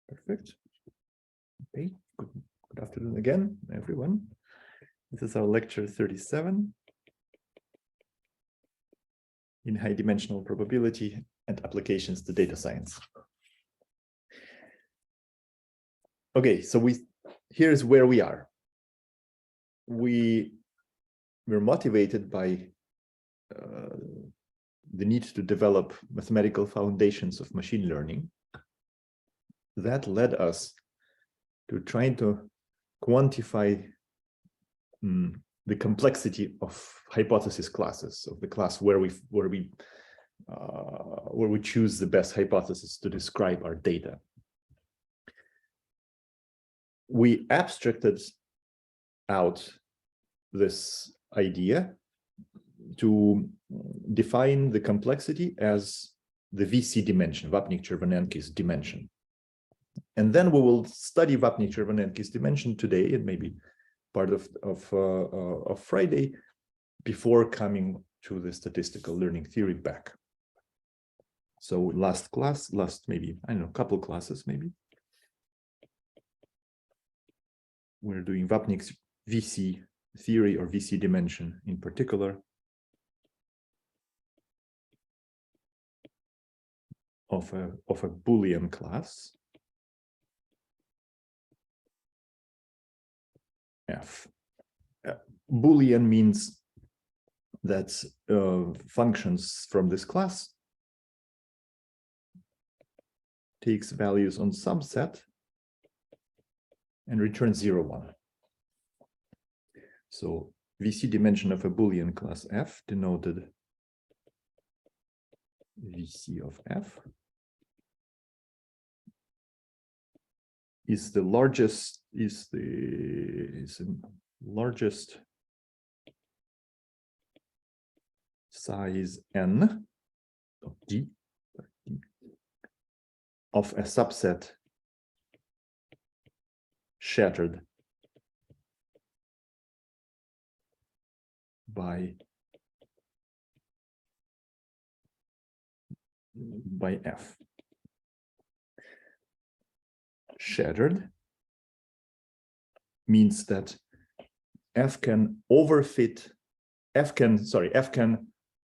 Perfect. Okay, good afternoon again, everyone. This is our lecture 37 in high-dimensional probability and applications to data science. Okay, so here's where we are. We're motivated by the need to develop mathematical foundations of machine learning. That led us to trying to quantify the complexity of hypothesis classes, of the class where we choose the best hypothesis to describe our data. We abstracted out this idea to define the complexity as the VC dimension, Vapnik-Chervonenkis dimension. And then we will study Vapnik-Chervonenkis dimension today and maybe part of Friday before coming to the statistical learning theory back. So last maybe, I don't know, couple classes maybe, we're doing Vapnik's VC theory or VC dimension in particular of a Boolean class F. Boolean means that functions from this class takes values on subset and returns 0, 1. So VC dimension of a Boolean class F denoted VC of F is the largest size n of D of a subset shattered by F. Shattered means that F can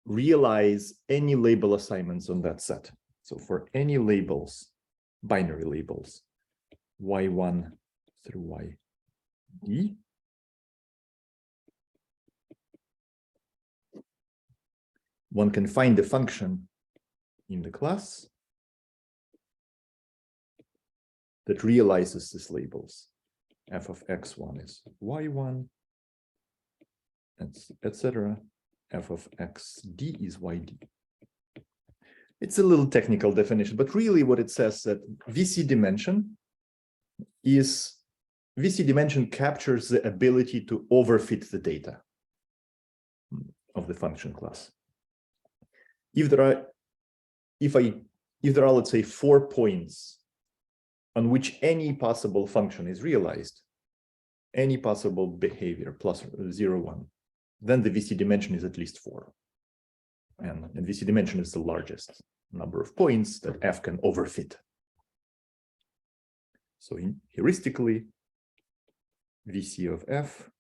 realize any label assignments on that set. So for any labels, binary labels, Y1 through YD, one can find the function in the class that realizes these labels. F of x1 is y1, etc. F of xd is yd. It's a little technical definition, but really what it says that VC dimension captures the ability to overfit the data of the function class. If there are, let's say, 4 points on which any possible function is realized, any possible behavior plus 0, 1, then the VC dimension is at least 4. And VC dimension is the largest number of points that F can overfit. So heuristically, VC of F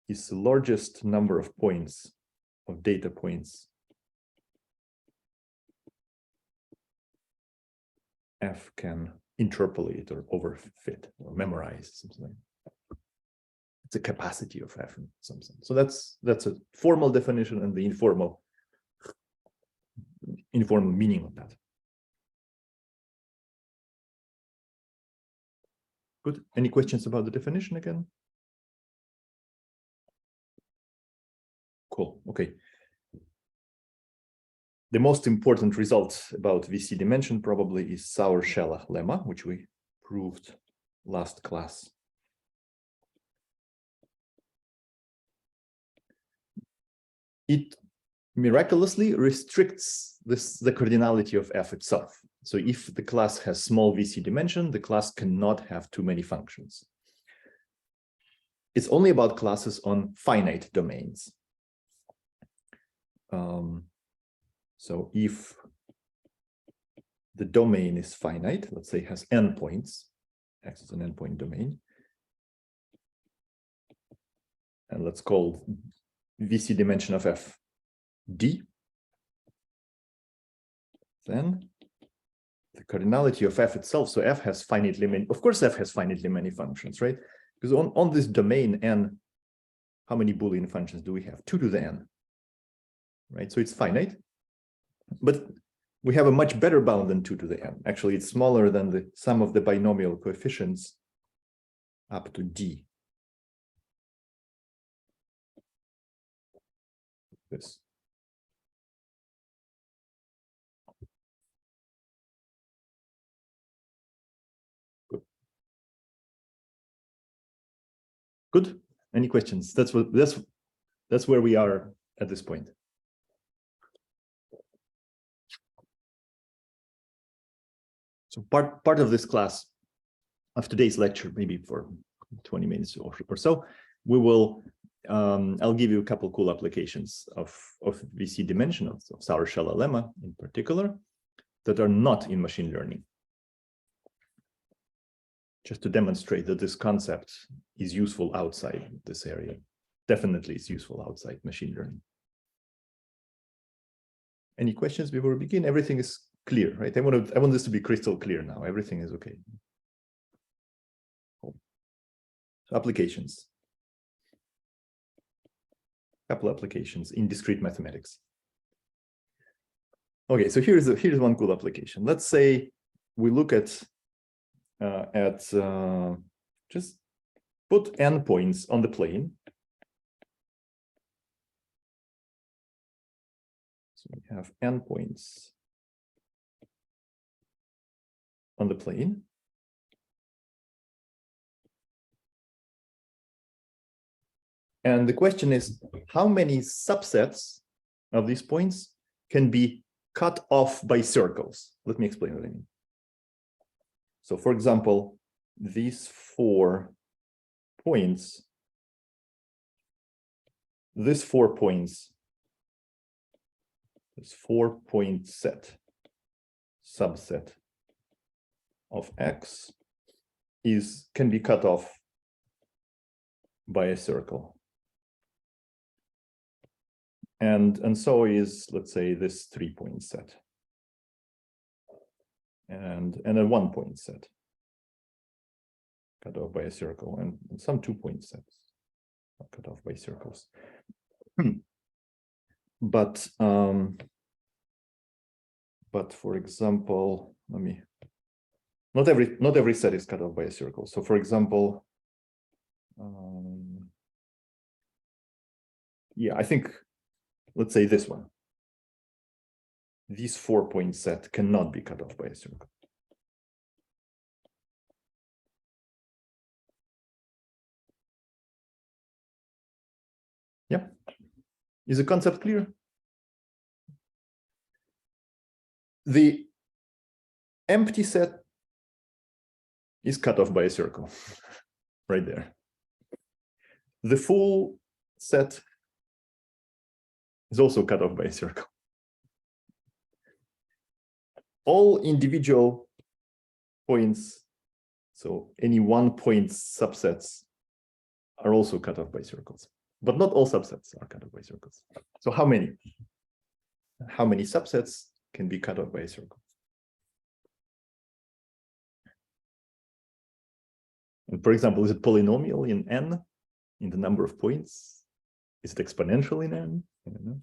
is the largest number of points, of data points F can interpolate or overfit or memorize, something like that. It's a capacity of F in some sense. So that's a formal definition and the informal meaning of that. Good. Any questions about the definition again? Cool. Okay. The most important result about VC dimension probably is Sauer-Shelah lemma, which we proved last class. It miraculously restricts the cardinality of F itself. So if the class has small VC dimension, the class cannot have too many functions. It's only about classes on finite domains. So if the domain is finite, let's say has n points, X is an n-point domain. And let's call VC dimension of F D. Then the cardinality of F itself, so F has finitely many, of course F has finitely many functions, right? Because on this domain N, how many Boolean functions do we have? 2 to the N, right? So it's finite, but we have a much better bound than 2 to the N. Actually, it's smaller than the sum of the binomial coefficients up to D. This. Good. Any questions? That's where we are at this point. So part of this class, of today's lecture, maybe for 20 minutes or so, we will I'll give you a couple cool applications of VC dimensionals, of Sauer-Shelah lemma in particular, that are not in machine learning, just to demonstrate that this concept is useful outside this area. Definitely it's useful outside machine learning. Any questions before we begin? Everything is clear, right? I want this to be crystal clear now. Everything is okay. Cool. So applications. Couple applications in discrete mathematics. Okay, so here's one cool application. Let's say we look at just put n points on the plane. So we have n points on the plane. And the question is, how many subsets of these points can be cut off by circles? Let me explain what I mean. So for example, these 4 points, this 4-point set, subset of X can be cut off by a circle. And so is, let's say, this 3-point set and a 1-point set cut off by a circle, and some 2-point sets are cut off by circles. But for example, not every set is cut off by a circle. So for example, yeah, I think, let's say this one. This 4-point set cannot be cut off by a circle. Yeah. Is the concept clear? The empty set is cut off by a circle, right there. The full set is also cut off by a circle. All individual points, so any 1-point subsets, are also cut off by circles, but not all subsets are cut off by circles. So how many? How many subsets can be cut off by a circle? And for example, is it polynomial in n, in the number of points? Is it exponential in n? I don't know.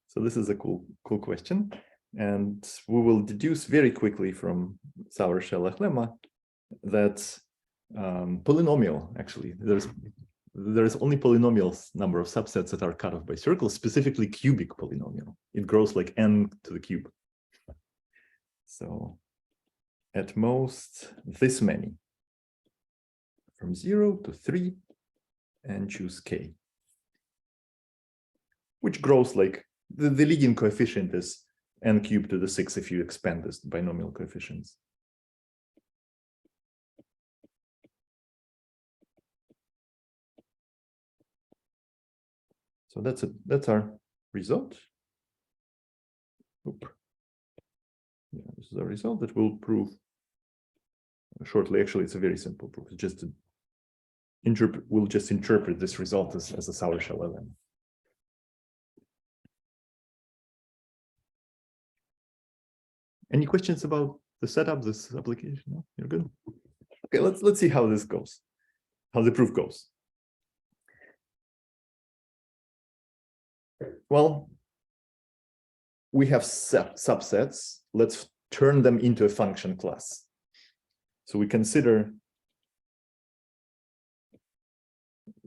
So this is a cool question. And we will deduce very quickly from Sauer-Shelah lemma that polynomial, actually, there's only polynomial number of subsets that are cut off by circles, specifically cubic polynomial. It grows like n to the cube. So at most this many, from 0 to 3, and choose k, which grows like the leading coefficient is n cubed to the 6 if you expand this binomial coefficients. So that's our result. Oop. Yeah, This is a result that we'll prove shortly. Actually, it's a very simple proof. It's just we'll just interpret this result as a Sauer-Shelah lemma. Any questions about the setup, this application? No? You're good? Okay, let's see how this goes, how the proof goes. Well, we have subsets. Let's turn them into a function class. So we consider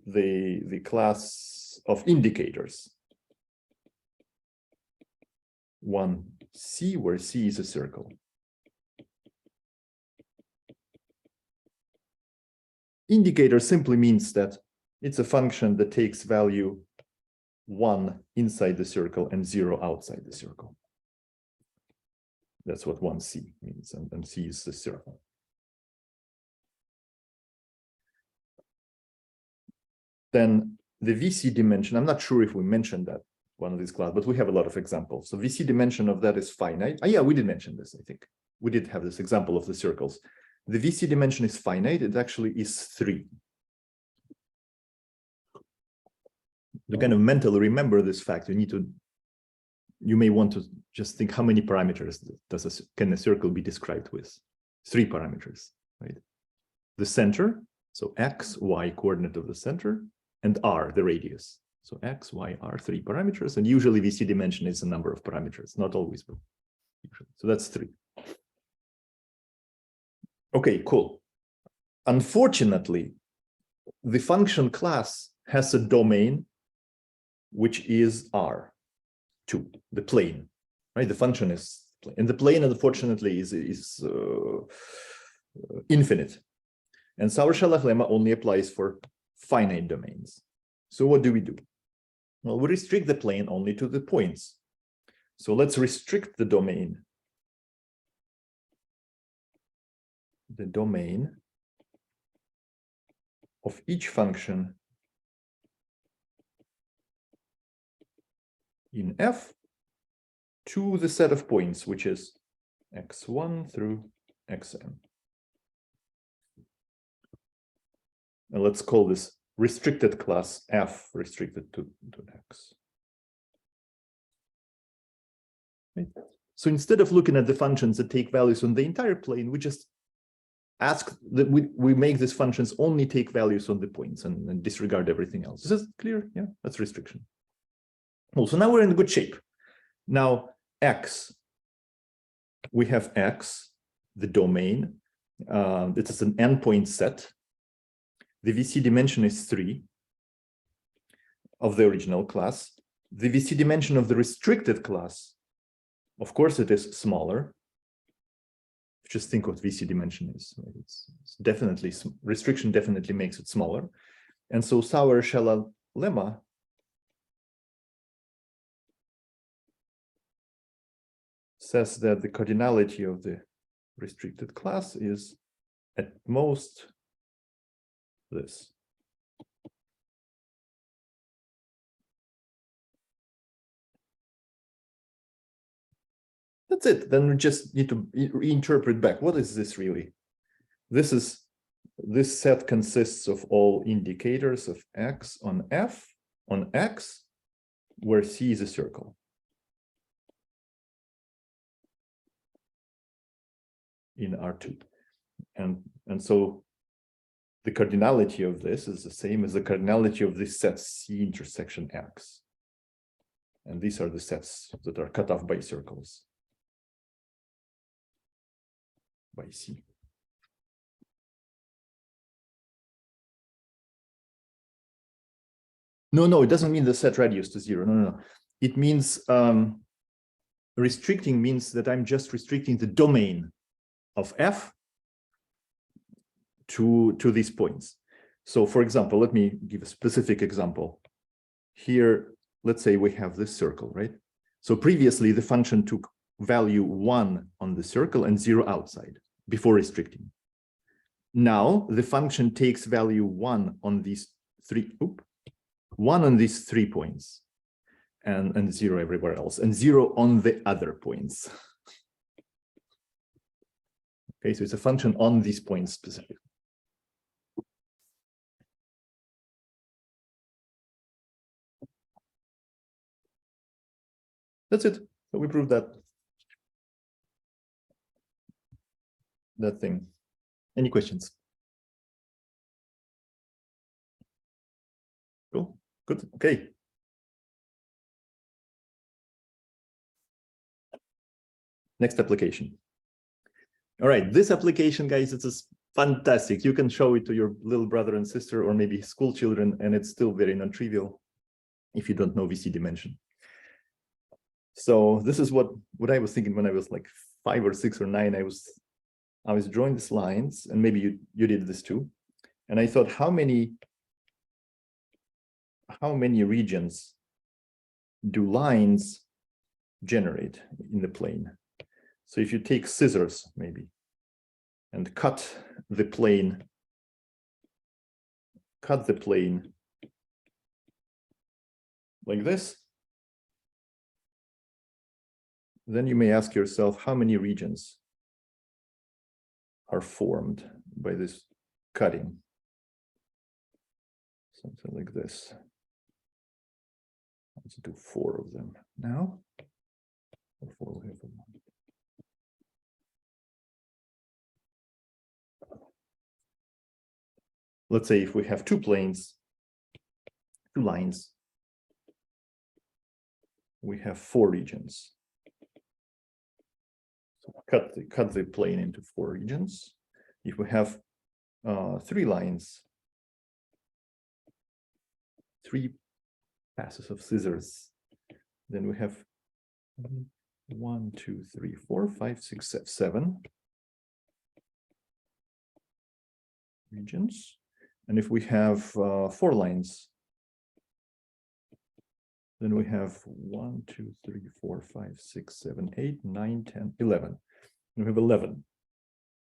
the class of indicators. 1C, where C is a circle. Indicator simply means that it's a function that takes value 1 inside the circle and 0 outside the circle. That's what 1C means, and C is the circle. Then the VC dimension, I'm not sure if we mentioned that one of these classes, but we have a lot of examples. So VC dimension of that is finite. Yeah, we did mention this, I think. We did have this example of the circles. The VC dimension is finite. It actually is 3. To kind of mentally remember this fact, you may want to just think how many parameters can a circle be described with? 3 parameters, right? The center, so x, y coordinate of the center, and r, the radius. So x, y, r, 3 parameters, and usually VC dimension is a number of parameters, not always, but usually. So that's 3. Okay, cool. Unfortunately, the function class has a domain which is R2, the plane, right? The function is plane, and the plane, unfortunately, is infinite. And Sauer-Shelah lemma only applies for finite domains. So what do we do? Well, we restrict the plane only to the points. So let's restrict the domain. The domain of each function in F to the set of points, which is x1 through xn. And let's call this restricted class F restricted to x. Right? So instead of looking at the functions that take values on the entire plane, we just ask that we make these functions only take values on the points and disregard everything else. Is this clear? Yeah, that's restriction. Well, so now we're in good shape. Now, x, we have x, the domain. It is an n-point set. The VC dimension is 3 of the original class. The VC dimension of the restricted class, of course, it is smaller. Just think what VC dimension is. Right? It's definitely, restriction definitely makes it smaller. And so Sauer-Shelah lemma says that the cardinality of the restricted class is at most this. That's it. Then we just need to reinterpret back. What is this really? This set consists of all indicators of x on F on X, where C is a circle. In R2. And so the cardinality of this is the same as the cardinality of this set C intersection X. And these are the sets that are cut off by circles. By C. No, it doesn't mean the set radius to 0. No. It means restricting means that I'm just restricting the domain of F to these points. So for example, let me give a specific example. Here, let's say we have this circle, right? So previously the function took value 1 on the circle and 0 outside before restricting. Now the function takes value 1 on these 3 points and 0 everywhere else and 0 on the other points. Okay, so it's a function on these points specifically. That's it. So we proved that thing. Any questions? Cool. Good. Okay. Next application. All right, this application, guys, it's fantastic. You can show it to your little brother and sister, or maybe school children, and it's still very non-trivial if you don't know VC dimension. So this is what I was thinking when I was like 5 or 6 or 9. I was drawing these lines, and maybe you did this too. And I thought, how many regions do lines generate in the plane? So if you take scissors, maybe, and cut the plane like this, then you may ask yourself, how many regions are formed by this cutting? Something like this. Let's do 4 of them now. Let's say if we have 2 planes, 2 lines, we have 4 regions. So cut the plane into 4 regions. If we have 3 lines, 3 passes of scissors, then we have 1, 2, 3, 4, 5, 6, 7 regions. And if we have 4 lines, then we have 1, 2, 3, 4, 5, 6, 7, 8, 9, 10, 11. We have 11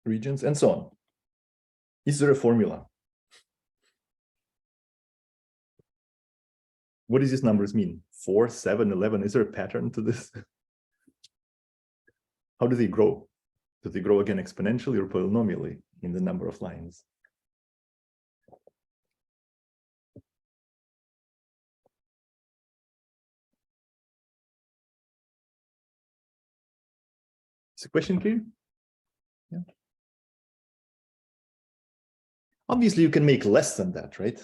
regions, and so on. Is there a formula? What does these numbers mean? 4, 7, 11. Is there a pattern to this? How do they grow? Do they grow again exponentially or polynomially in the number of lines? Is the question clear? Yeah. Obviously, you can make less than that, right?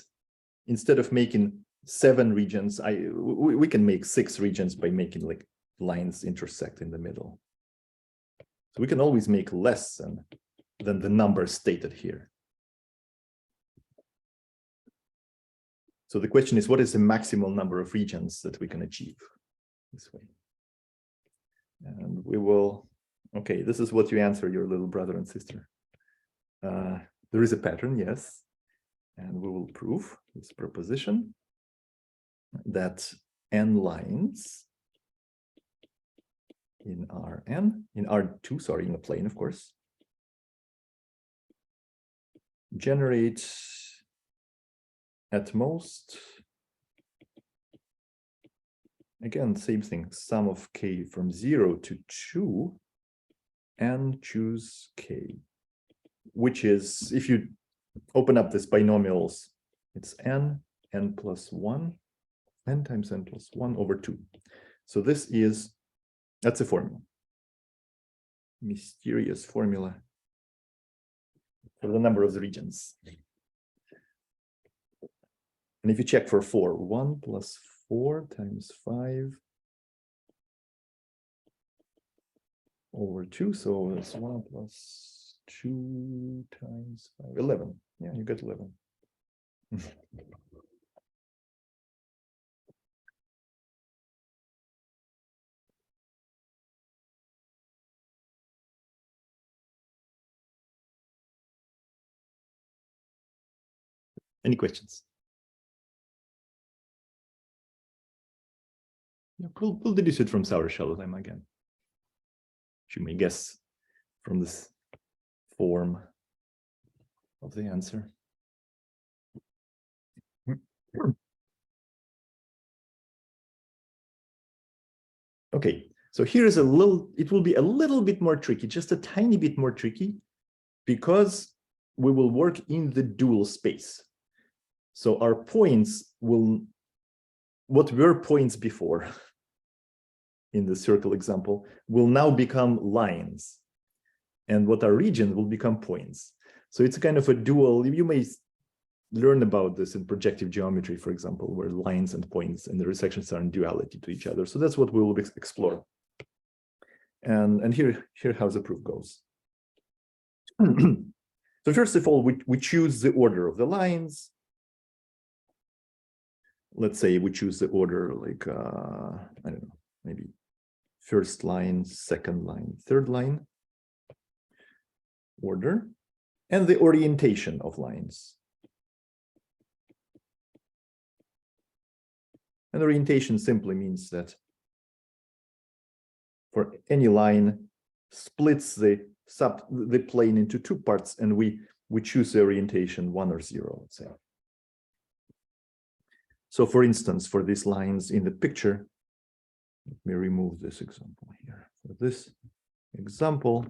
Instead of making 7 regions, we can make 6 regions by making like lines intersect in the middle. So we can always make less than the number stated here. So the question is, what is the maximal number of regions that we can achieve this way? And we will, okay, this is what you answer your little brother and sister. There is a pattern, yes. And we will prove this proposition that n lines in R2, sorry, in a plane, of course, generate at most, again, same thing, sum of k from 0 to 2 and choose k, which is, if you open up this binomials, it's n plus 1, n times n plus 1 over 2. So this is, that's a formula. Mysterious formula for the number of the regions. And if you check for 4, 1 plus 4 times 5 over 2, so it's 1 plus 2 times 5, 11. Yeah, you get 11. Any questions? Yeah, we'll deduce it from Sauer-Shelah lemma again. You may guess from this form of the answer. Okay, so here is a little, it will be a little bit more tricky, just a tiny bit more tricky, because we will work in the dual space. So our points will, what were points before in the circle example, will now become lines. And what are regions will become points. So it's kind of a dual, you may learn about this in projective geometry, for example, where lines and points and the intersections are in duality to each other. So that's what we will explore. And here how the proof goes. So first of all, we choose the order of the lines. Let's say we choose the order like, I don't know, maybe first line, second line, third line order, and the orientation of lines. And orientation simply means that for any line splits the plane into two parts, and we choose the orientation 1 or 0, let's say. So for instance, for these lines in the picture, let me remove this example here. For this example,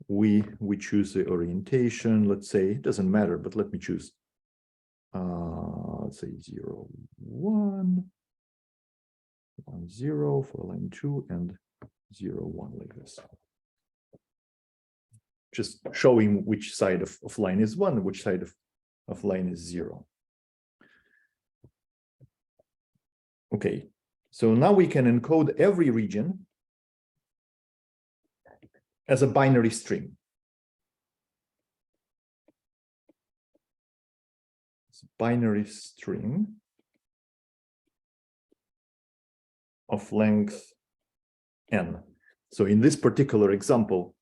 we choose the orientation, let's say, it doesn't matter, but let me choose, let's say 0, 1, 1, 0 for line 2, and 0, 1 like this. Just showing which side of line is 1, which side of line is 0. Okay, so now we can encode every region as a binary string. It's a binary string of length n. So in this particular example,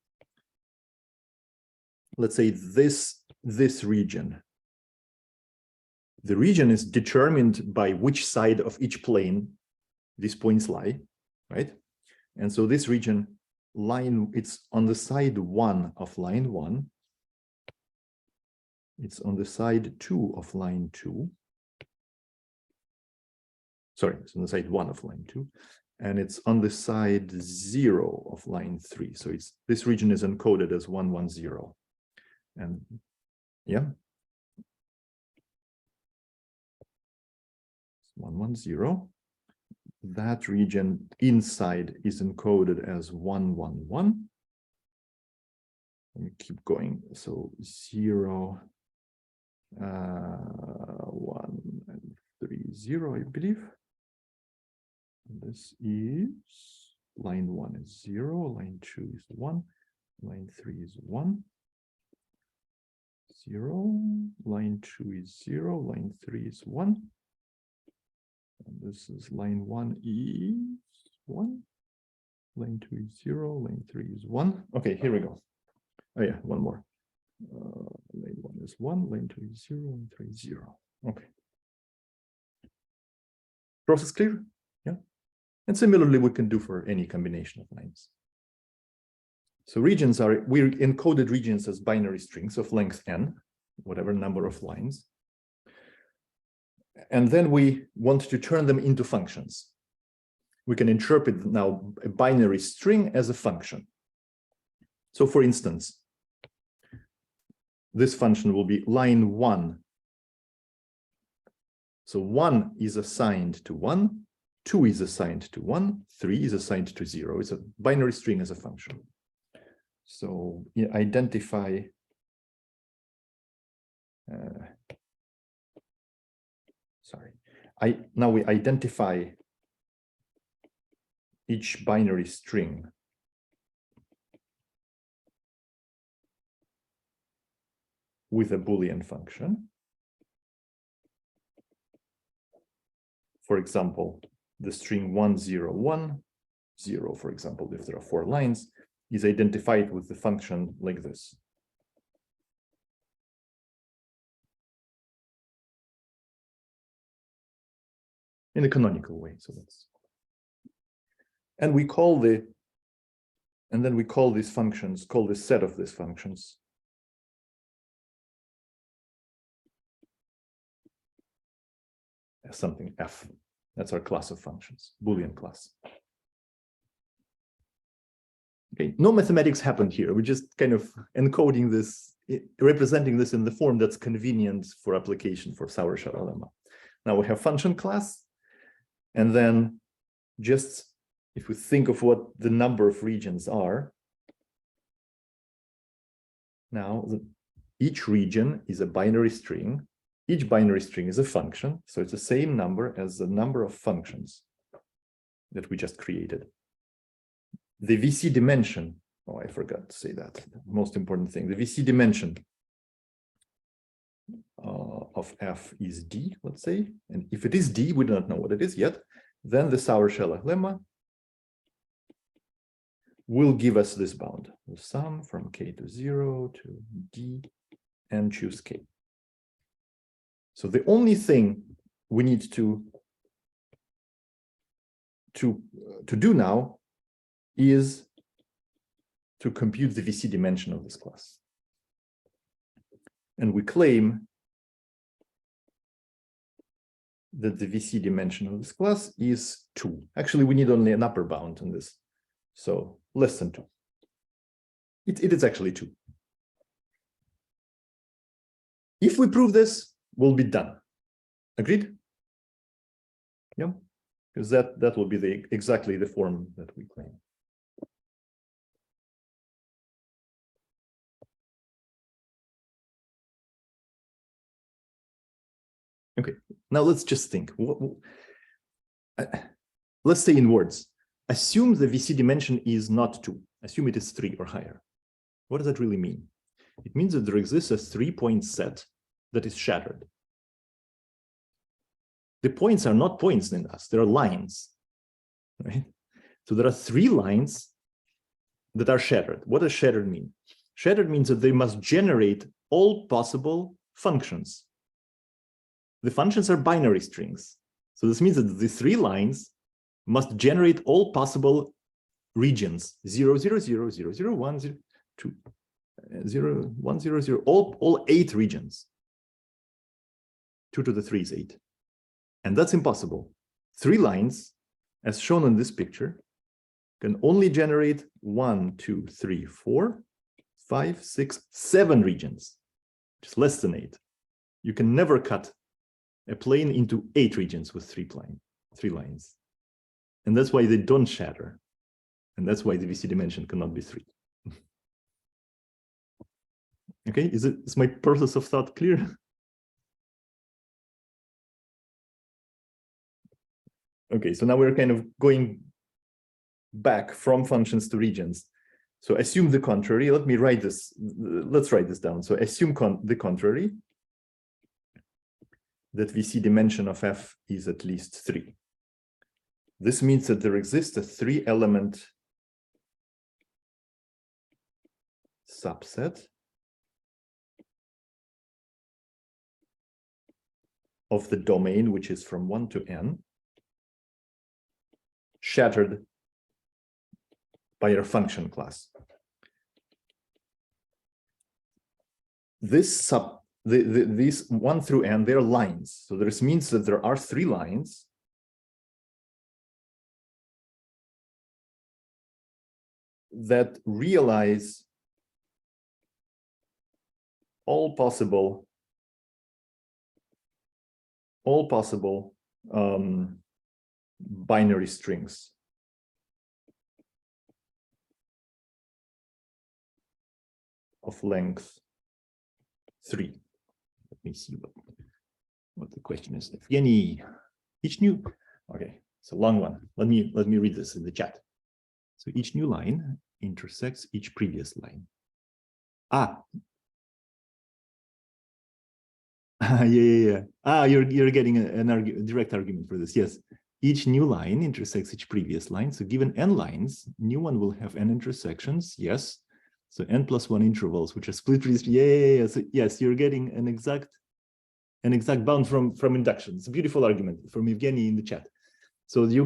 let's say this region. The region is determined by which side of each plane these points lie, right? And so this region line, it's on the side 1 of line 1. It's on the side 2 of line 2. Sorry, it's on the side 1 of line 2. And it's on the side 0 of line 3. So it's, this region is encoded as 1, 1, 0. And yeah. 1, 1, 0. That region inside is encoded as 1, 1, 1. Let me keep going. So 0, 1, and 3, 0, I believe. This is line 1 is 0, line 2 is 1, line 3 is 1, 0, line 2 is 0, line 3 is 1. And this is line 1 is 1, line 2 is 0, line 3 is 1. Okay, here we go. Oh yeah, one more. Line 1 is 1, line 2 is 0, line 3 is 0. Okay. Process clear? Yeah. And similarly, we can do for any combination of lines. So regions are, we encoded regions as binary strings of length n, whatever number of lines. And then we want to turn them into functions. We can interpret now a binary string as a function. So for instance, this function will be line 1. So 1 is assigned to 1, 2 is assigned to 1, 3 is assigned to 0. It's a binary string as a function. So you identify now we identify each binary string with a Boolean function. For example, the string 1, 0, 1, 0, for example, if there are 4 lines, is identified with the function like this. In a canonical way. So that's, and we call the, and then we call these functions, call this set of these functions as something f. That's our class of functions, Boolean class. Okay, no mathematics happened here. We're just kind of encoding this representing this in the form that's convenient for application for Sauer-Shelah lemma. Now we have function class, and then just if we think of what the number of regions are, now each region is a binary string. Each binary string is a function, so it's the same number as the number of functions that we just created. The VC dimension, oh, I forgot to say that, the most important thing, the VC dimension of F is D, let's say, and if it is D, we do not know what it is yet, then the Sauer-Shelah lemma will give us this bound, the sum from K to 0 to D and choose K. So the only thing we need to do now is to compute the VC dimension of this class. And we claim that the VC dimension of this class is 2. Actually, we need only an upper bound on this. So less than 2. It is actually 2. If we prove this, we'll be done. Agreed? Yeah, because that will be exactly the form that we claim. Okay, now let's just think. Let's say in words. Assume the VC dimension is not 2. Assume it is 3 or higher. What does that really mean? It means that there exists a 3-point set that is shattered. The points are not points in us, they are lines, right? So there are 3 lines that are shattered. What does shattered mean? Shattered means that they must generate all possible functions. The functions are binary strings. So this means that the 3 lines must generate all possible regions, 0, 0, 0, 0, 0, 1, 0, 2, 0, 1, 0, 0, all 8 regions. 2 to the 3 is 8. And that's impossible. 3 lines, as shown in this picture, can only generate 1, 2, 3, 4, 5, 6, 7 regions, which is less than 8. You can never cut a plane into 8 regions with 3 lines. And that's why they don't shatter. And that's why the VC dimension cannot be 3. Okay, is my process of thought clear? Okay, so now we're kind of going back from functions to regions. So assume the contrary. Let me write this. Let's write this down. So assume the contrary, that VC dimension of F is at least 3. This means that there exists a 3-element subset of the domain, which is from 1 to n, shattered by our function class. These 1 through n, they're lines. So this means that there are 3 lines that realize all possible binary strings. Of length 3. Let me see what the question is. Evgeny, each new, okay, it's a long one. Let me read this in the chat. So each new line intersects each previous line. Yeah. You're getting a direct argument for this. Yes, each new line intersects each previous line. So given n lines, new one will have n intersections. Yes. So n plus 1 intervals, which are split. Yeah. So yes, you're getting an exact bound from induction. It's a beautiful argument from Evgeny in the chat. So you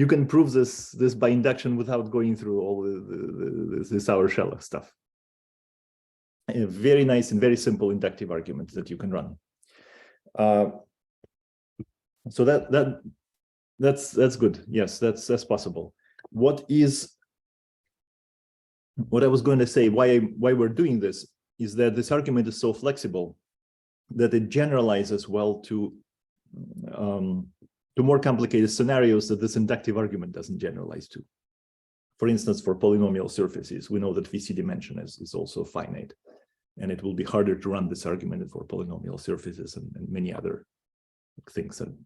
can prove this by induction without going through all the Sauer-Shelah stuff. A very nice and very simple inductive argument that you can run. So that's good. Yes, that's possible. What is what I was going to say, why we're doing this, is that this argument is so flexible that it generalizes well to more complicated scenarios that this inductive argument doesn't generalize to. For instance, for polynomial surfaces, we know that VC dimension is also finite, and it will be harder to run this argument for polynomial surfaces and many other things. And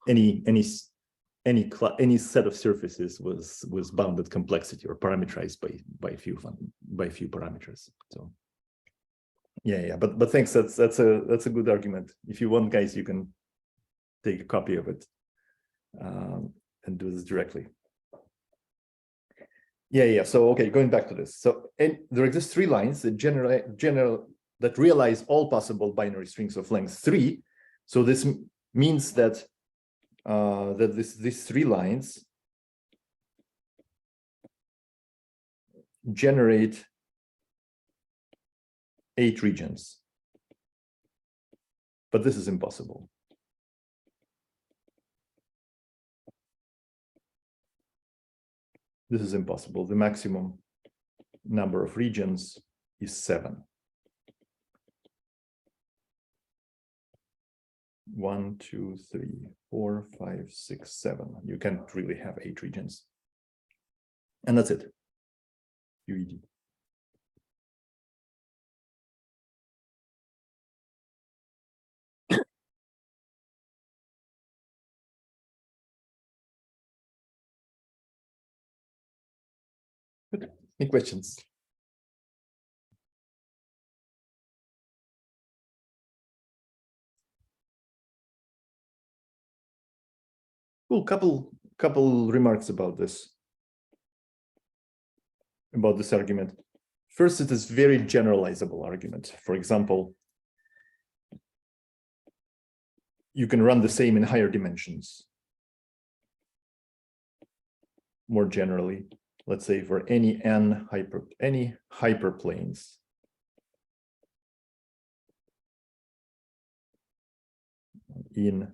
any set of surfaces was bounded complexity or parameterized by a few parameters. So yeah, but thanks. That's a good argument. If you want, guys, you can take a copy of it and do this directly. Yeah. So okay, going back to this. So there exist three lines that realize all possible binary strings of length 3. So this means that these three lines generate 8 regions. But this is impossible. This is impossible. The maximum number of regions is 7. 1, 2, 3, 4, 5, 6, 7. You can't really have 8 regions. And that's it. UED. Good. Any questions? Cool. Couple remarks about this argument. First, it is very generalizable argument. For example, you can run the same in higher dimensions. More generally, let's say for any hyperplanes in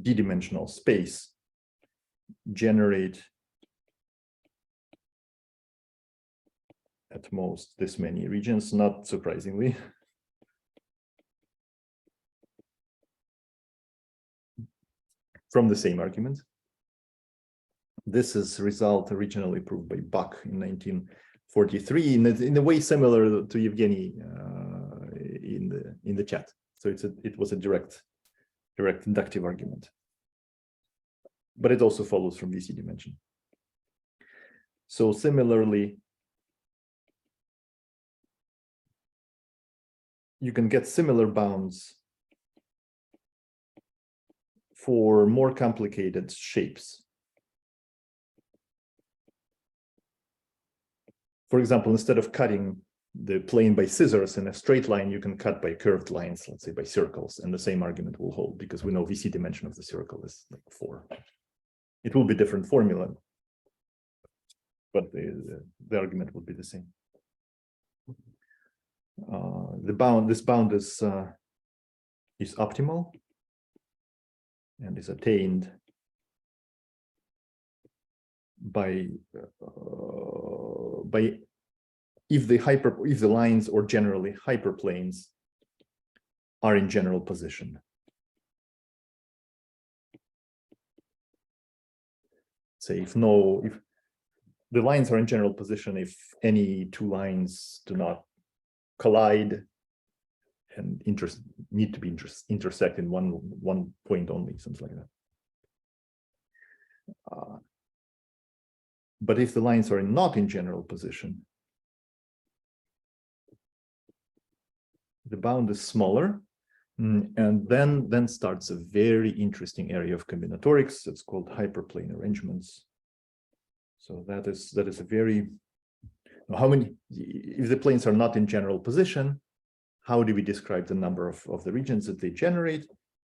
d-dimensional space generate at most this many regions, not surprisingly. From the same argument. This is a result originally proved by Buck in 1943 in a way similar to Evgeny in the chat. So it was a direct inductive argument. But it also follows from VC dimension. So similarly, you can get similar bounds for more complicated shapes. For example, instead of cutting the plane by scissors in a straight line, you can cut by curved lines, let's say by circles, and the same argument will hold because we know VC dimension of the circle is like 4. It will be different formula, but the argument will be the same. This bound is optimal and is attained by if the lines or generally hyperplanes are in general position. Say if the lines are in general position, if any two lines do not collide and need to be intersect in one point only, something like that. But if the lines are not in general position, the bound is smaller, and then starts a very interesting area of combinatorics. It's called hyperplane arrangements. So that is a very if the planes are not in general position, how do we describe the number of the regions that they generate?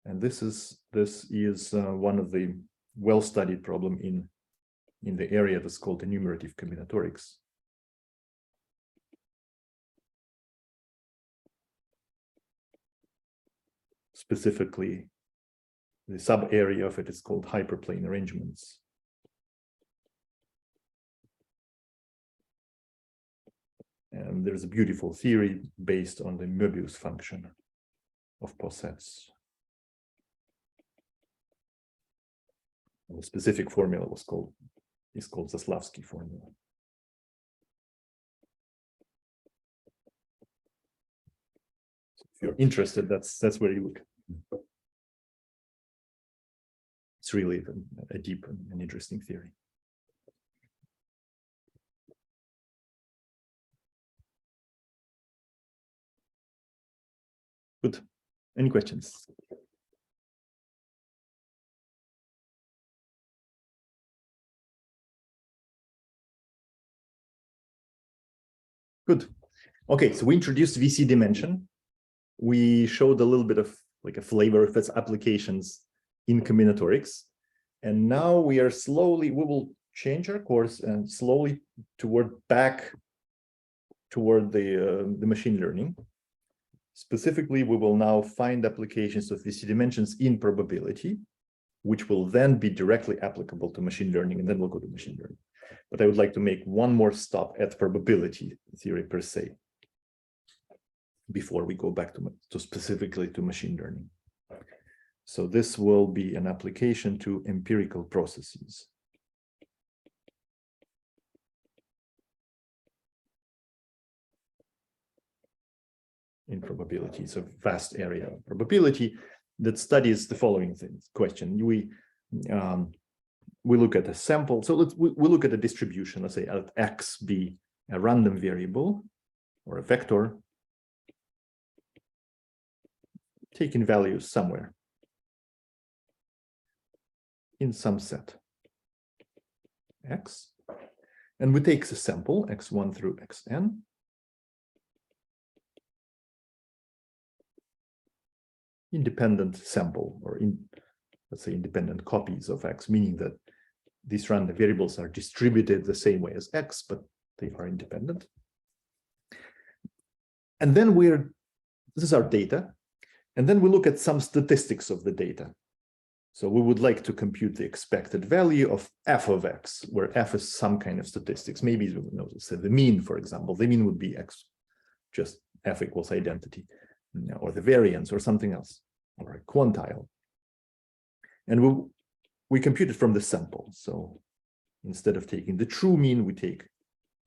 And this is one of the well-studied problem in the area that's called enumerative combinatorics. Specifically, the sub-area of it is called hyperplane arrangements. And there's a beautiful theory based on the Möbius function of posets. And the specific formula is called Zaslavsky formula. So if you're interested, that's where you look. It's really a deep and interesting theory. Good. Any questions? Good. Okay, so we introduced VC dimension. We showed a little bit of like a flavor of its applications in combinatorics. And now we will change our course and slowly back toward the machine learning. Specifically, we will now find applications of VC dimensions in probability, which will then be directly applicable to machine learning, and then we'll go to machine learning. But I would like to make one more stop at probability theory per se, before we go back to specifically to machine learning. So this will be an application to empirical processes. In probability, it's a vast area of probability that studies the following question. We look at a sample. So we look at a distribution. Let's say let X be a random variable or a vector, taking values somewhere in some set X, and we take the sample X1 through Xn. Independent sample, or let's say independent copies of X, meaning that these random variables are distributed the same way as X, but they are independent. And then this is our data. And then we look at some statistics of the data. So we would like to compute the expected value of f of X, where f is some kind of statistics. Maybe say the mean, for example. The mean would be X, just f equals identity, or the variance, or something else, or a quantile. And we compute it from the sample. So instead of taking the true mean, we take,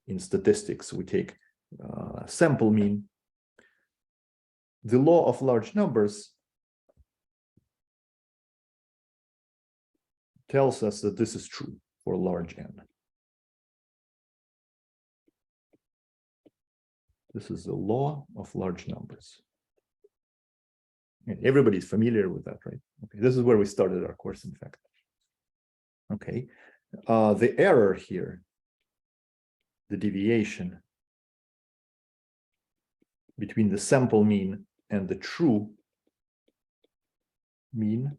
in statistics, we take sample mean. The law of large numbers tells us that this is true for large n. This is the law of large numbers. And everybody's familiar with that, right? Okay, this is where we started our course, in fact. Okay, the error here, the deviation between the sample mean and the true mean.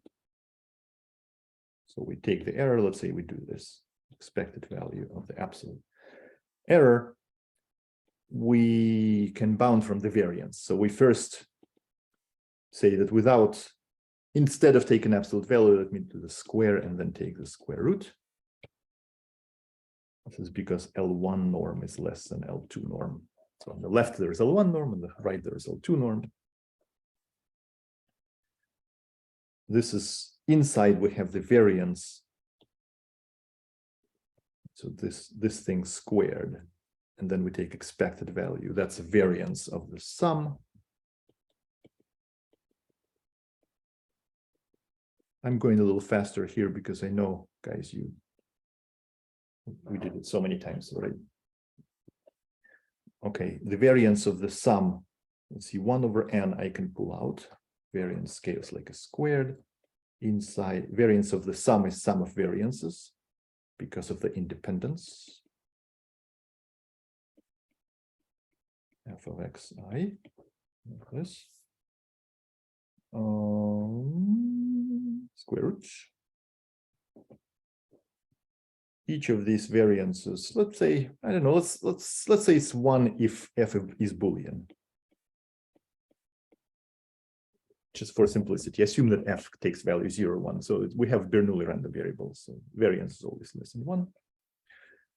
So we take the error, let's say we do this expected value of the absolute error, we can bound from the variance. So we first say that instead of taking absolute value, let me do the square and then take the square root. This is because L1 norm is less than L2 norm. So on the left, there is L1 norm, on the right, there is L2 norm. This is inside, we have the variance. So this thing squared, and then we take expected value. That's a variance of the sum. I'm going a little faster here because I know, guys, we did it so many times already. Okay, the variance of the sum, let's see, 1 over n I can pull out. Variance scales like a squared. Inside, variance of the sum is sum of variances because of the independence. F of xi, like this. Square root. Each of these variances, let's say, I don't know, let's say it's 1 if f is Boolean. Just for simplicity, assume that f takes value 0, 1. So we have Bernoulli random variables. So variance is always less than 1.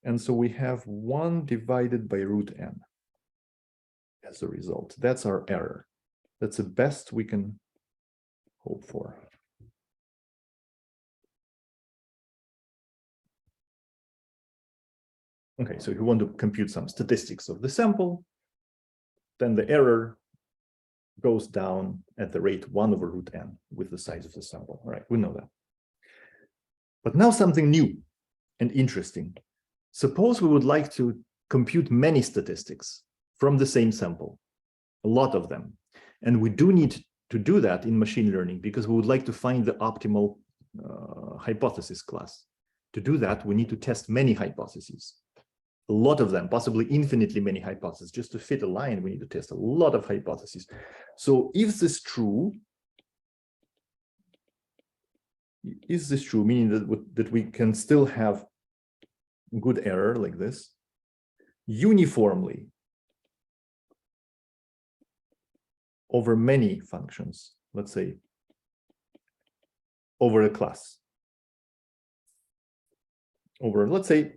And so we have 1 divided by root n. as a result. That's our error. That's the best we can hope for. Okay, so if you want to compute some statistics of the sample, then the error goes down at the rate 1 over root n with the size of the sample. All right, we know that. But now something new and interesting. Suppose we would like to compute many statistics from the same sample, a lot of them. And we do need to do that in machine learning because we would like to find the optimal hypothesis class. To do that, we need to test many hypotheses. A lot of them, possibly infinitely many hypotheses. Just to fit a line, we need to test a lot of hypotheses. So if this is true, meaning that we can still have good error like this, uniformly over many functions, let's say over a class. Over, let's say,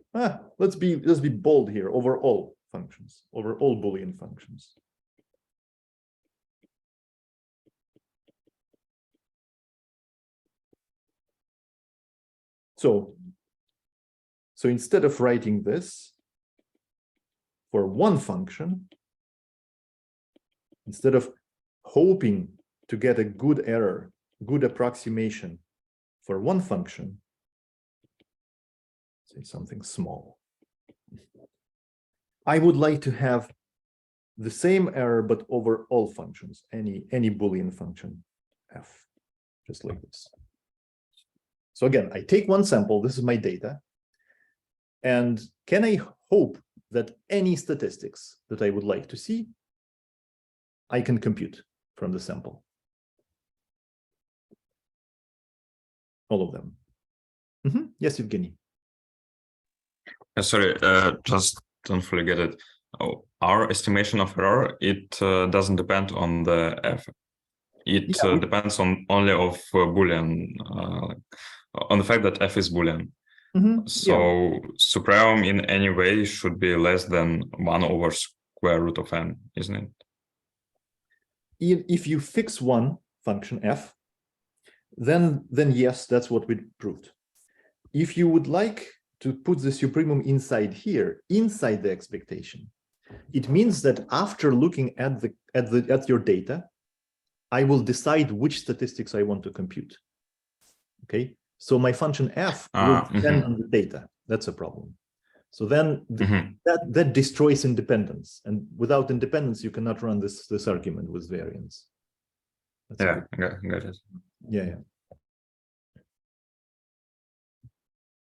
let's be bold here, over all functions, over all Boolean functions. So instead of writing this for one function, instead of hoping to get a good error, good approximation for one function, say something small, I would like to have the same error, but over all functions, any Boolean function f, just like this. So again, I take one sample, this is my data, and can I hope that any statistics that I would like to see, I can compute from the sample? All of them. Yes, Evgeny. Sorry, just don't fully get it. Our estimation of error, it doesn't depend on the f. It depends on only of Boolean, on the fact that f is Boolean. So supremum in any way should be less than 1 over square root of n, isn't it? If you fix one function f, then yes, that's what we proved. If you would like to put the supremum inside here, inside the expectation, it means that after looking at your data, I will decide which statistics I want to compute. Okay, so my function f will depend on the data. That's a problem. So then that destroys independence, and without independence, you cannot run this argument with variance. Got it. Yeah.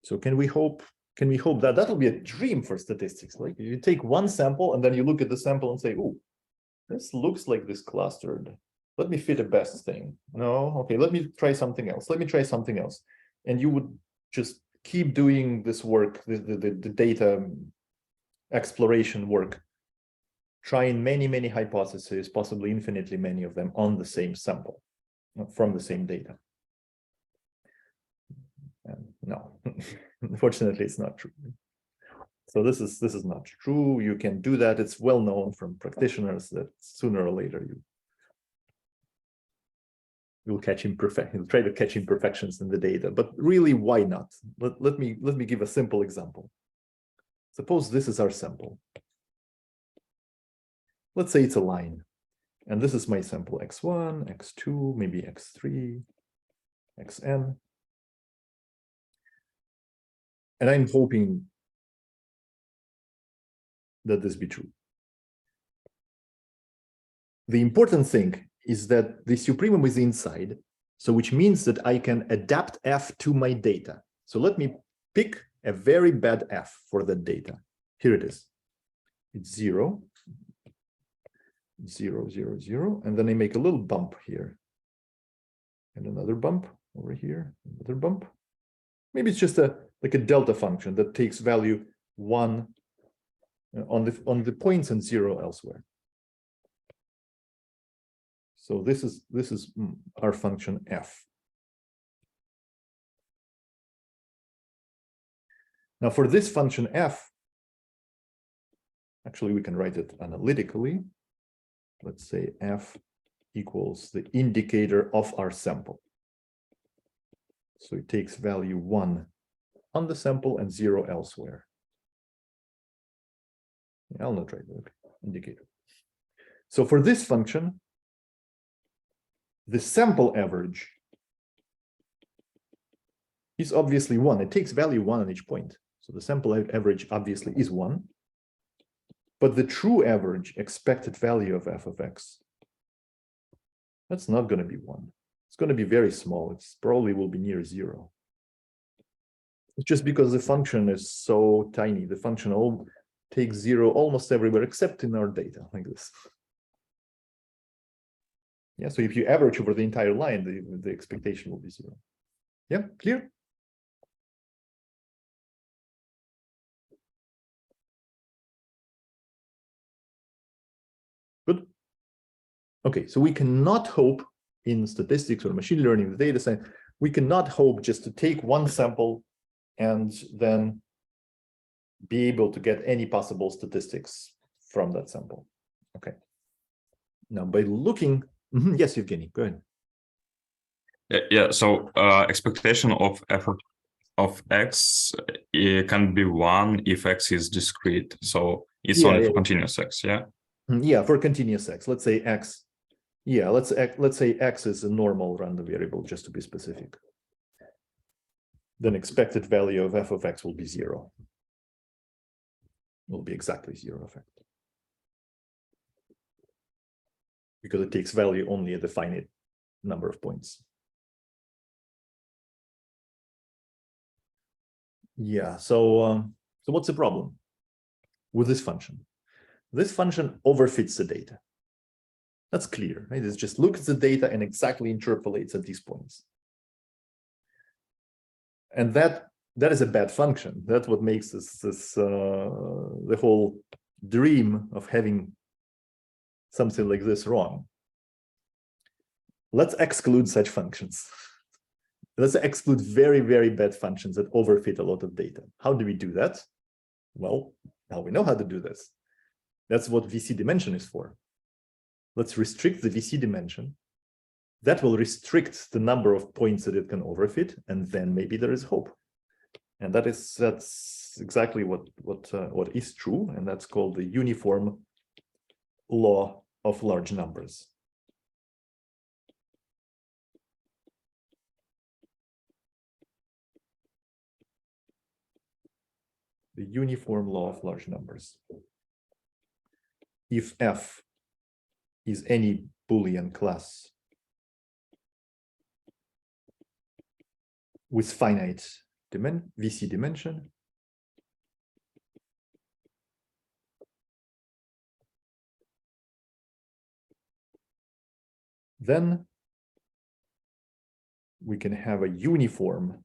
So can we hope that that'll be a dream for statistics? Like you take one sample and then you look at the sample and say, "Oh, this looks like this clustered. Let me fit a best thing. No, okay, let me try something else. Let me try something else." And you would just keep doing this work, the data exploration work, trying many hypotheses, possibly infinitely many of them on the same sample, from the same data. And no, unfortunately, it's not true. So this is not true. You can do that. It's well known from practitioners that sooner or later you'll catch you'll try to catch imperfections in the data. But really, why not? Let me give a simple example. Suppose this is our sample. Let's say it's a line, and this is my sample x1, x2, maybe x3, xn. And I'm hoping that this be true. The important thing is that the supremum is inside, so which means that I can adapt f to my data. So let me pick a very bad f for that data. Here it is. It's 0, 0, 0, 0, and then I make a little bump here, and another bump over here, another bump. Maybe it's just like a delta function that takes value 1 on the points and 0 elsewhere. So this is our function f. Now for this function f, actually we can write it analytically. let's say f equals the indicator of our sample. So it takes value 1 on the sample and 0 elsewhere. I'll not write that, indicator. So for this function, the sample average is obviously 1. It takes value 1 on each point. So the sample average obviously is 1. But the true average expected value of f of x, that's not going to be 1. It's going to be very small. It's probably will be near 0. It's just because the function is so tiny. The function takes 0 almost everywhere except in our data, like this. Yeah, so if you average over the entire line, the expectation will be 0. Yeah, clear? Good. Okay, so we cannot hope in statistics or machine learning, the data science, we cannot hope just to take one sample and then be able to get any possible statistics from that sample. Okay. Now, by looking, yes, Evgeny, go ahead. Yeah. So expectation of f of x, it can be 1 if x is discrete. So it's only for continuous x. Yeah. Yeah, for continuous x. Let's say x. Yeah, let's say x is a normal random variable, just to be specific. Then expected value of f of x will be 0. Will be exactly 0 effect. Because it takes value only at a finite number of points. Yeah, so what's the problem with this function? This function overfits the data. That's clear, right? It just looks at the data and exactly interpolates at these points. And that is a bad function. That's what makes the whole dream of having something like this wrong. Let's exclude such functions. Let's exclude very, very bad functions that overfit a lot of data. How do we do that? Well, now we know how to do this. That's what VC dimension is for. Let's restrict the VC dimension. That will restrict the number of points that it can overfit, and then maybe there is hope. And that's exactly what is true, and that's called the uniform law of large numbers. The uniform law of large numbers. If f is any Boolean class with finite VC dimension, then we can have a uniform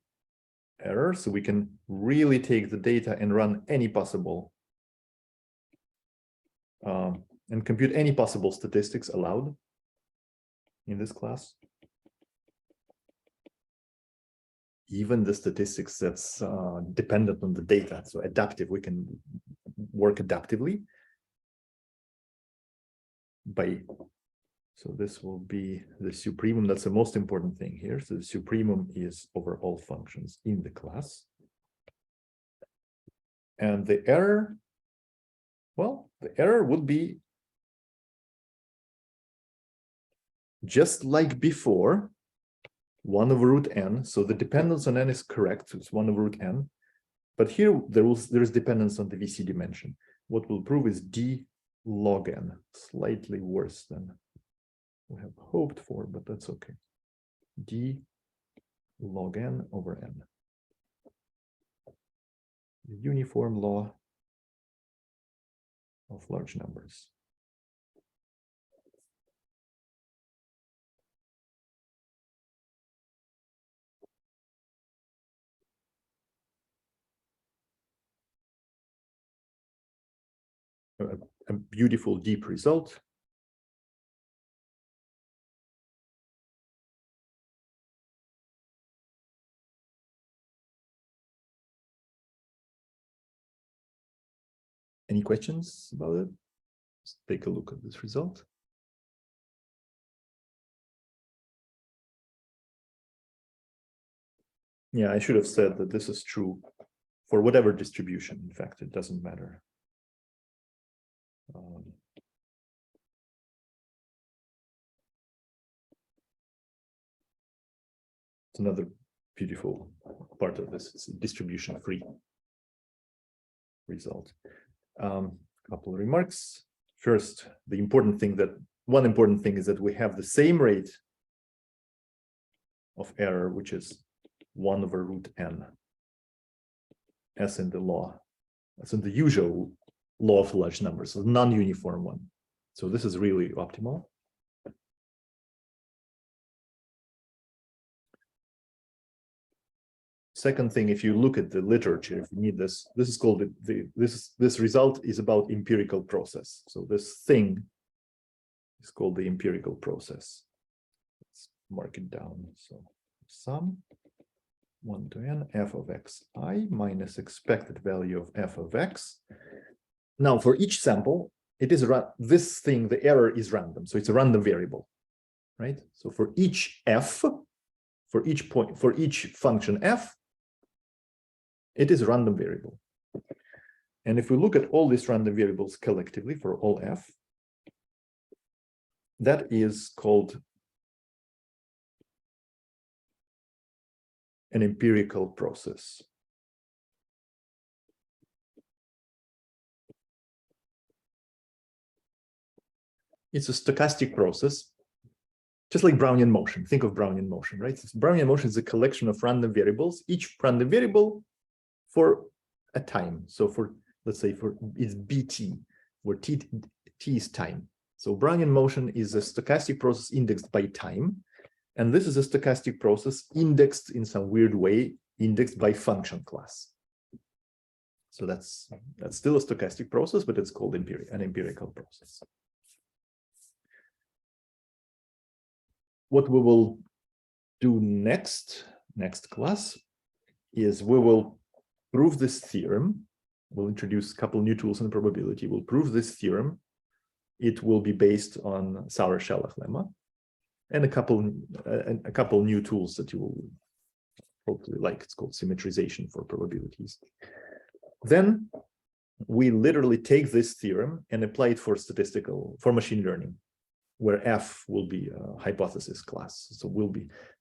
error, so we can really take the data and run any possible and compute any possible statistics allowed in this class. Even the statistics that's dependent on the data, so adaptive, we can work adaptively by, so this will be the supremum. That's the most important thing here. So the supremum is over all functions in the class. And the error, well, the error would be just like before, 1 over root n. So the dependence on n is correct. So it's 1 over root n. But here there is dependence on the VC dimension. What we'll prove is d log n, slightly worse than we have hoped for, but that's okay. D log n over n. The uniform law of large numbers. A beautiful deep result. Any questions about it? Let's take a look at this result. Yeah, I should have said that this is true for whatever distribution. In fact, it doesn't matter. It's another beautiful part of this. It's a distribution-free result. Couple of remarks. First, one important thing is that we have the same rate of error, which is 1 over root n, as in the law. That's in the usual law of large numbers, so non-uniform one. So this is really optimal. Second thing, if you look at the literature, if you need this, this is called this result is about empirical process. So this thing is called the empirical process. Let's mark it down. So sum 1 to n f of xi minus expected value of f of x. Now for each sample, it is this thing, the error is random, so it's a random variable, right? So for each f, for each point, for each function f, it is a random variable. And if we look at all these random variables collectively for all f, that is called an empirical process. It's a stochastic process, just like Brownian motion. Think of Brownian motion, right? Brownian motion is a collection of random variables, each random variable for a time. So for, let's say, for it's bt, where t is time. So Brownian motion is a stochastic process indexed by time. And this is a stochastic process indexed in some weird way, indexed by function class. So that's still a stochastic process, but it's called an empirical process. What we will do next class is we will prove this theorem. We'll introduce a couple new tools in probability. We'll prove this theorem. It will be based on Sauer-Shelah lemma and a couple new tools that you will hopefully like. It's called symmetrization for probabilities. Then we literally take this theorem and apply it for machine learning, where f will be a hypothesis class. So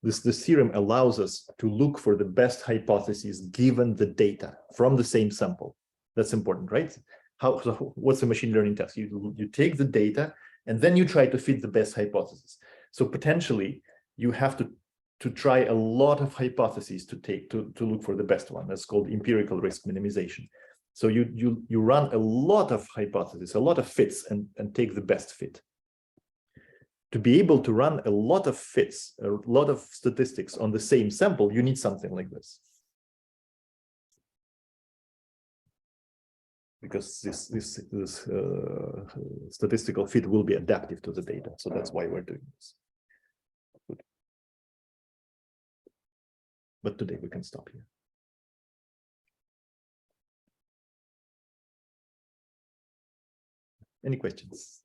this theorem allows us to look for the best hypotheses given the data from the same sample. That's important, right? What's a machine learning task? You take the data and then you try to fit the best hypothesis. So potentially you have to try a lot of hypotheses to look for the best one. That's called empirical risk minimization. So you run a lot of hypotheses, a lot of fits, and take the best fit. To be able to run a lot of fits, a lot of statistics on the same sample, you need something like this. Because this statistical fit will be adaptive to the data. So that's why we're doing this. Good. But today we can stop here. Any questions?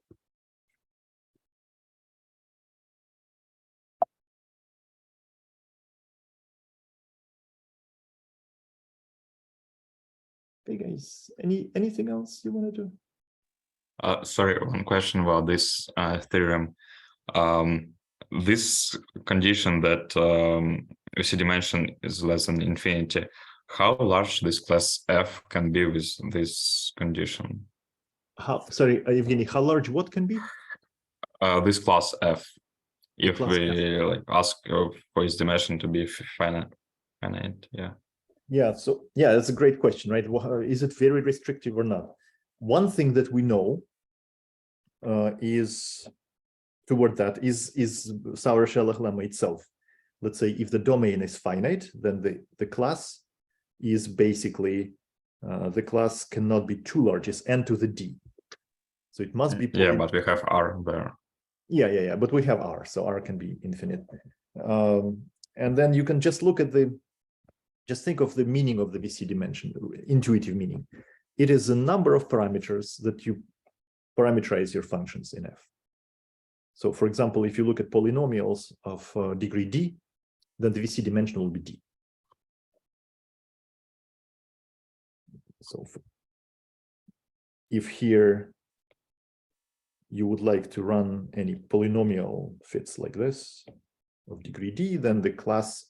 Hey guys, anything else you want to do? Sorry, one question about this theorem. This condition that UC dimension is less than infinity, how large this class F can be with this condition? Sorry, Evgeny, how large what can be? This class F, if class we F. like ask for its dimension to be finite, yeah. Yeah, so yeah, that's a great question, right? Is it very restrictive or not? One thing that we know is toward that is Sauer-Shelah lemma itself. Let's say if the domain is finite, then the class is basically the class cannot be too large. It's n to the d, so it must be. Yeah, but we have R there. Yeah. But we have R, so R can be infinite. And then you can just look at just think of the meaning of the VC dimension, intuitive meaning. It is a number of parameters that you parameterize your functions in F. So for example, if you look at polynomials of degree D, then the VC dimension will be D. So if here you would like to run any polynomial fits like this of degree d, then the class,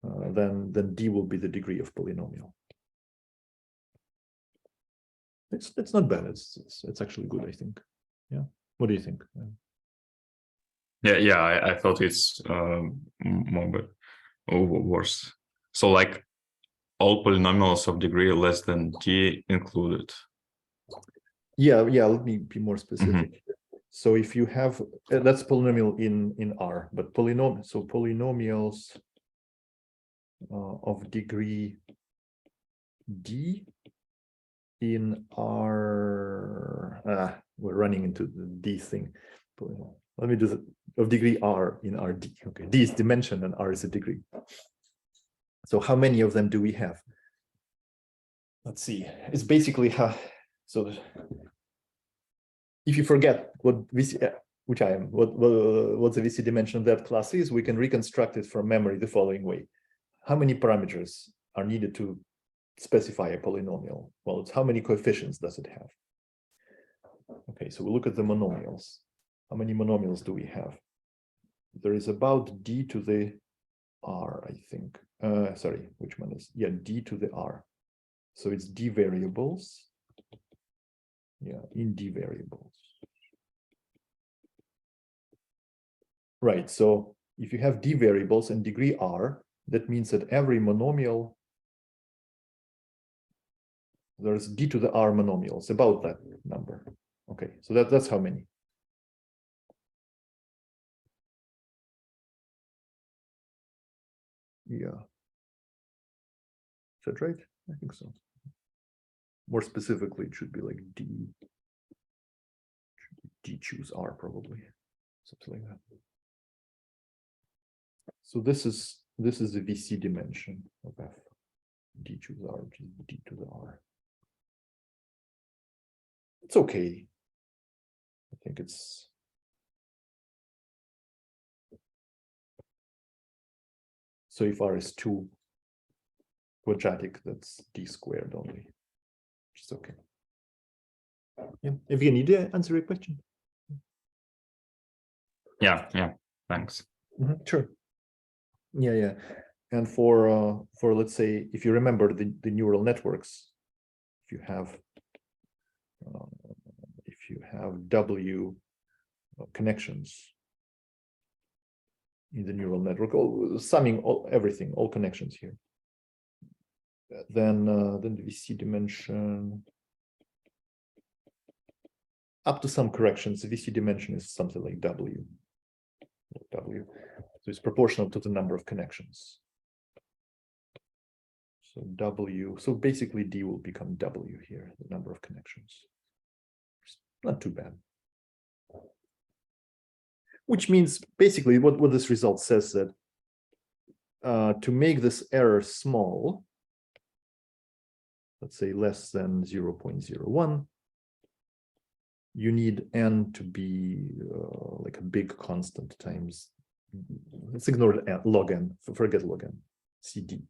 then d will be the degree of polynomial. It's not bad. It's actually good, I think. Yeah. What do you think? Yeah. I thought it's more but worse. So like all polynomials of degree less than d included. Yeah. Let me be more specific. So if you have that's polynomial in R, but polynomials of degree d in R, we're running into the D thing. Let me do the of degree R in RD. Okay, D is dimension and R is a degree. So how many of them do we have? Let's see. It's basically so if you forget what VC, which I am, what the VC dimension of that class is, we can reconstruct it from memory the following way. How many parameters are needed to specify a polynomial? Well, it's how many coefficients does it have? Okay, so we look at the monomials. How many monomials do we have? There is about d to the r, I think. Sorry, which one is? Yeah, d to the r. So it's d variables. Yeah, in d variables. Right, so if you have d variables and degree r, that means that every monomial, there's d to the r monomials, about that number. Okay, so that's how many? Yeah. Is that right? I think so. More specifically, it should be like d choose r, probably. Something like that. So this is the VC dimension of f. D choose r, d to the r. It's okay. I think it's so if r is 2 quadratic, that's d squared only, which is okay. Yeah. Evgeny, did I answer your question? Yeah, thanks. Sure. Yeah. And for let's say, if you remember the neural networks, if you have W connections in the neural network, summing everything, all connections here, then the VC dimension, up to some corrections, the VC dimension is something like W. So it's proportional to the number of connections. So W, so basically D will become W here, the number of connections. It's not too bad. Which means basically what this result says that to make this error small, let's say less than 0.01, you need n to be like a big constant times, let's ignore log n, forget log n, CD.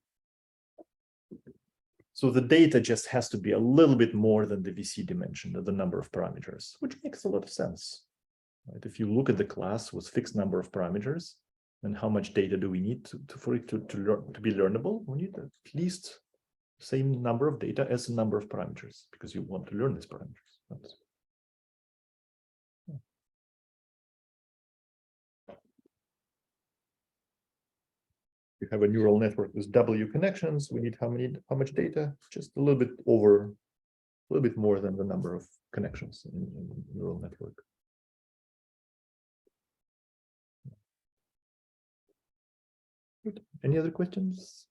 So the data just has to be a little bit more than the VC dimension, the number of parameters, which makes a lot of sense. Right? If you look at the class with fixed number of parameters, and how much data do we need for it to be learnable? We need at least the same number of data as the number of parameters, because you want to learn these parameters. You have a neural network with W connections. We need how much data? Just a little bit more than the number of connections in neural network. Good. Any other questions?